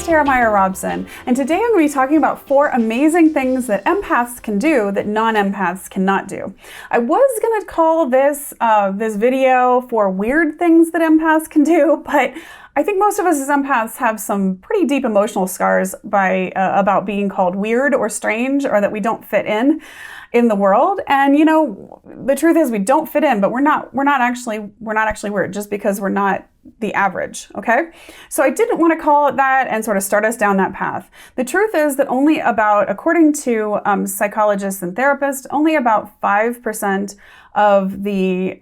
is Tara Meyer-Robson, and today I'm going to be talking about 4 amazing things that empaths can do that non-empaths cannot do. I was going to call this video for weird things that empaths can do, but I think most of us as empaths have some pretty deep emotional scars about being called weird or strange, or that we don't fit in the world. And you know, the truth is we don't fit in, but we're not actually weird just because we're not the average, okay? So I didn't want to call it that and sort of start us down that path. The truth is that according to psychologists and therapists, only about 5% of the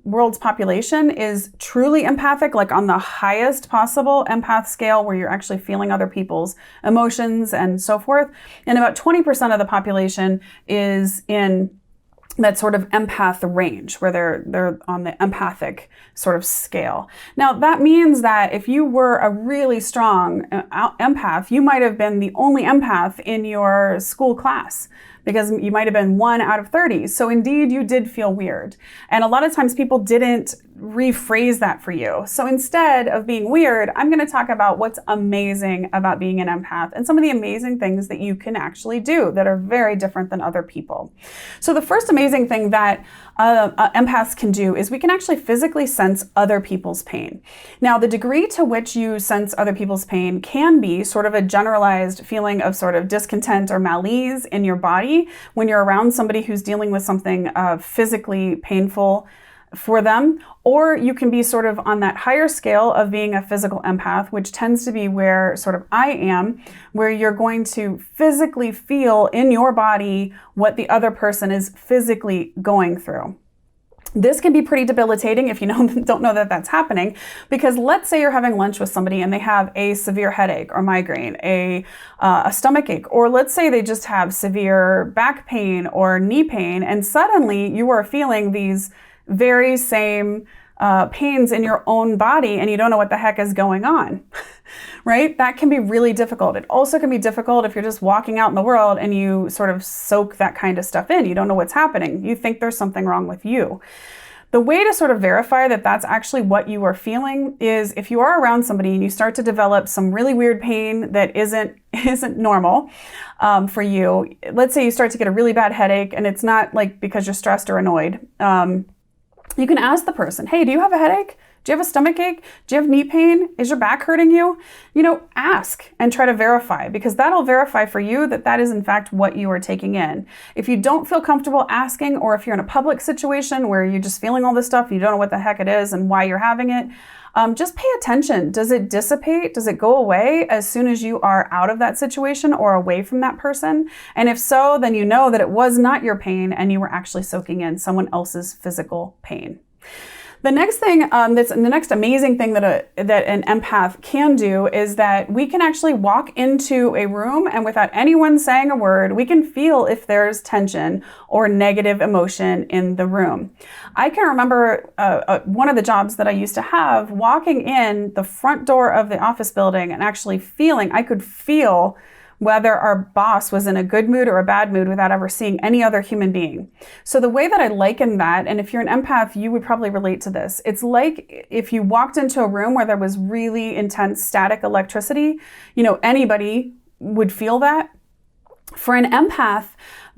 world's population is truly empathic, like on the highest possible empath scale where you're actually feeling other people's emotions and so forth. And about 20% of the population is in that sort of empath range where they're on the empathic sort of scale. Now that means that if you were a really strong empath, you might have been the only empath in your school class, because you might have been 1 out of 30. So indeed, you did feel weird. And a lot of times people didn't rephrase that for you. So instead of being weird, I'm going to talk about what's amazing about being an empath and some of the amazing things that you can actually do that are very different than other people. So the first amazing thing that empaths can do is we can actually physically sense other people's pain. Now, the degree to which you sense other people's pain can be sort of a generalized feeling of sort of discontent or malaise in your body when you're around somebody who's dealing with something physically painful for them, or you can be sort of on that higher scale of being a physical empath, which tends to be where sort of I am, where you're going to physically feel in your body what the other person is physically going through. This can be pretty debilitating if you don't know that that's happening, because let's say you're having lunch with somebody and they have a severe headache or migraine, a stomach ache, or let's say they just have severe back pain or knee pain, and suddenly you are feeling these very same pains in your own body and you don't know what the heck is going on, right? That can be really difficult. It also can be difficult if you're just walking out in the world and you sort of soak that kind of stuff in. You don't know what's happening. You think there's something wrong with you. The way to sort of verify that that's actually what you are feeling is if you are around somebody and you start to develop some really weird pain that isn't normal for you. Let's say you start to get a really bad headache, and it's not like because you're stressed or annoyed. You can ask the person, hey, do you have a headache? Do you have a stomach ache? Do you have knee pain? Is your back hurting you? You know, ask and try to verify, because that'll verify for you that that is in fact what you are taking in. If you don't feel comfortable asking, or if you're in a public situation where you're just feeling all this stuff and you don't know what the heck it is and why you're having it, just pay attention. Does it dissipate? Does it go away as soon as you are out of that situation or away from that person? And if so, then you know that it was not your pain and you were actually soaking in someone else's physical pain. The next thing, the next amazing thing that an empath can do is that we can actually walk into a room and without anyone saying a word, we can feel if there's tension or negative emotion in the room. I can remember one of the jobs that I used to have, walking in the front door of the office building and actually I could feel whether our boss was in a good mood or a bad mood without ever seeing any other human being. So the way that I liken that, and if you're an empath, you would probably relate to this. It's like if you walked into a room where there was really intense static electricity, anybody would feel that. For an empath,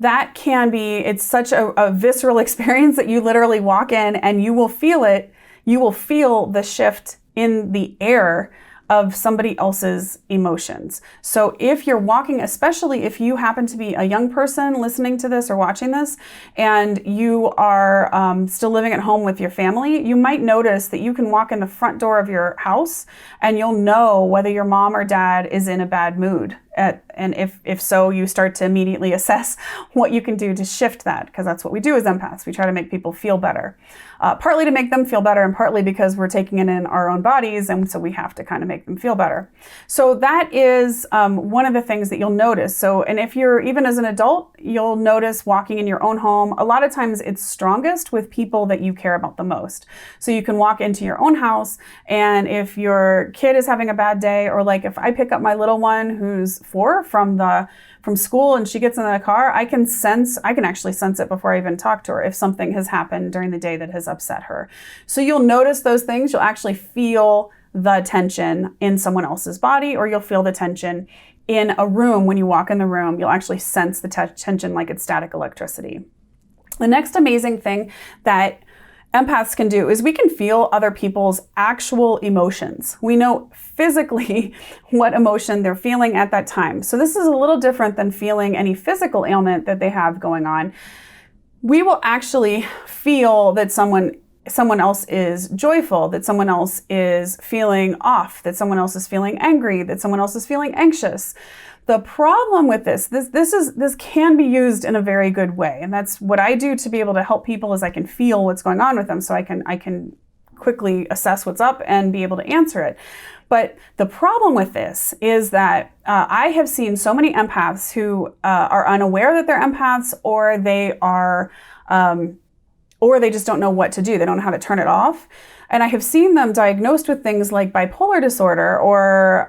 it's such a visceral experience that you literally walk in and you will feel it. You will feel the shift in the air of somebody else's emotions. So if you're walking, especially if you happen to be a young person listening to this or watching this, and you are still living at home with your family, you might notice that you can walk in the front door of your house and you'll know whether your mom or dad is in a bad mood. And if so, you start to immediately assess what you can do to shift that, because that's what we do as empaths. We try to make people feel better, partly to make them feel better and partly because we're taking it in our own bodies, and so we have to kind of make them feel better. So that is one of the things that you'll notice. So, and if you're even as an adult, you'll notice walking in your own home. A lot of times it's strongest with people that you care about the most. So you can walk into your own house, and if your kid is having a bad day, or like if I pick up my little one who's 4 from school and she gets in the car, I can actually sense it before I even talk to her if something has happened during the day that has upset her. So you'll notice those things. You'll actually feel the tension in someone else's body, or you'll feel the tension in a room. When you walk in the room, you'll actually sense the tension like it's static electricity. The next amazing thing that empaths can do is we can feel other people's actual emotions. We know physically what emotion they're feeling at that time. So this is a little different than feeling any physical ailment that they have going on. We will actually feel that someone else is joyful, that someone else is feeling off, that someone else is feeling angry, that someone else is feeling anxious. The problem with this can be used in a very good way. And that's what I do to be able to help people, is I can feel what's going on with them, so I can quickly assess what's up and be able to answer it. But the problem with this is that I have seen so many empaths who are unaware that they're empaths, or they just don't know what to do. They don't know how to turn it off. And I have seen them diagnosed with things like bipolar disorder or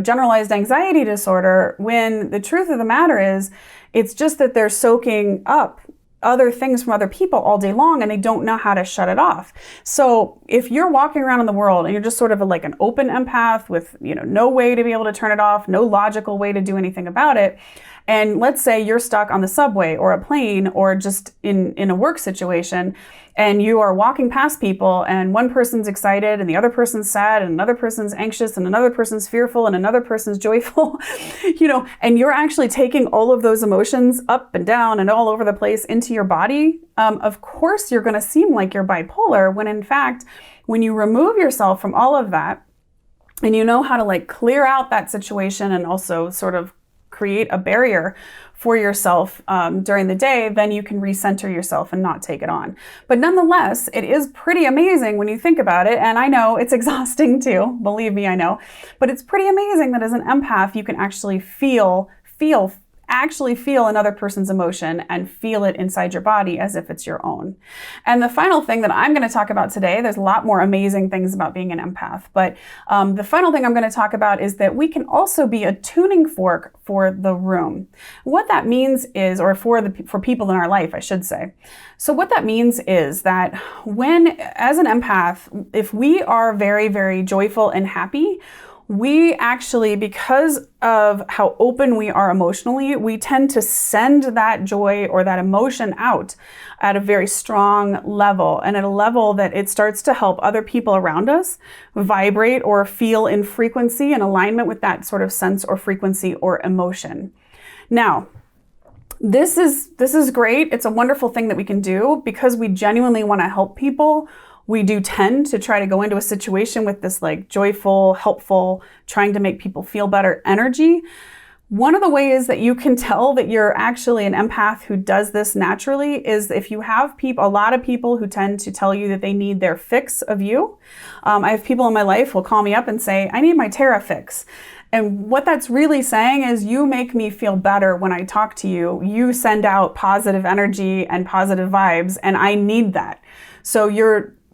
generalized anxiety disorder, when the truth of the matter is, it's just that they're soaking up other things from other people all day long, and they don't know how to shut it off. So if you're walking around in the world and you're just sort of like an open empath with no way to be able to turn it off, no logical way to do anything about it, and let's say you're stuck on the subway or a plane or just in a work situation, and you are walking past people, and one person's excited and the other person's sad and another person's anxious and another person's fearful and another person's joyful, and you're actually taking all of those emotions up and down and all over the place into your body, of course you're going to seem like you're bipolar, when in fact, when you remove yourself from all of that and you know how to like clear out that situation and also sort of create a barrier for yourself during the day, then you can recenter yourself and not take it on. But nonetheless, it is pretty amazing when you think about it. And I know it's exhausting too, believe me, I know. But it's pretty amazing that as an empath, you can actually feel another person's emotion and feel it inside your body as if it's your own. And the final thing that I'm going to talk about today, there's a lot more amazing things about being an empath, but the final thing I'm going to talk about is that we can also be a tuning fork for the room. What that means is, or for people in our life, I should say. So what that means is that as an empath, if we are very, very joyful and happy, we actually, because of how open we are emotionally, we tend to send that joy or that emotion out at a very strong level, and at a level that it starts to help other people around us vibrate or feel in frequency, in alignment with that sort of sense or frequency or emotion. Now, this is great. It's a wonderful thing that we can do because we genuinely want to help people. We do tend to try to go into a situation with this like joyful, helpful, trying to make people feel better energy. One of the ways that you can tell that you're actually an empath who does this naturally is if you have a lot of people who tend to tell you that they need their fix of you. I have people in my life who will call me up and say, I need my Terra fix. And what that's really saying is, you make me feel better when I talk to you. You send out positive energy and positive vibes, and I need that. So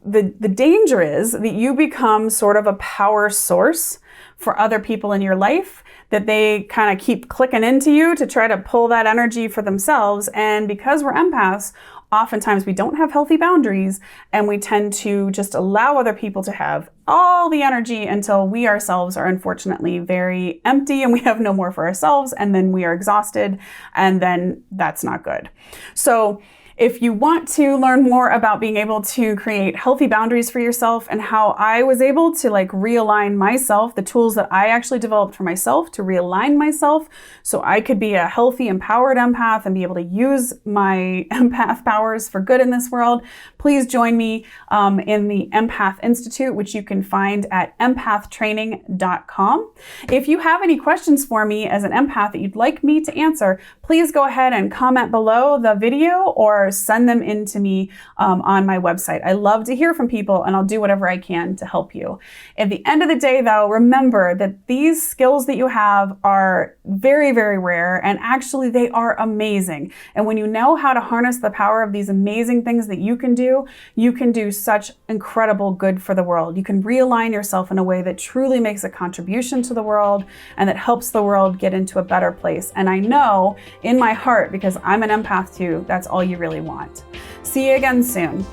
the danger is that you become sort of a power source for other people in your life, that they kind of keep clicking into you to try to pull that energy for themselves. And because we're empaths, oftentimes we don't have healthy boundaries, and we tend to just allow other people to have all the energy until we ourselves are unfortunately very empty and we have no more for ourselves, and then we are exhausted, and then that's not good. So if you want to learn more about being able to create healthy boundaries for yourself and how I was able to like realign myself, the tools that I actually developed for myself to realign myself so I could be a healthy, empowered empath and be able to use my empath powers for good in this world, please join me in the Empath Institute, which you can find at empathtraining.com. If you have any questions for me as an empath that you'd like me to answer, please go ahead and comment below the video or send them in to me on my website. I love to hear from people, and I'll do whatever I can to help you. At the end of the day, though, remember that these skills that you have are very, very rare, and actually they are amazing. And when you know how to harness the power of these amazing things that you can do such incredible good for the world. You can realign yourself in a way that truly makes a contribution to the world and that helps the world get into a better place. And I know in my heart, because I'm an empath too, that's all you really want. See you again soon.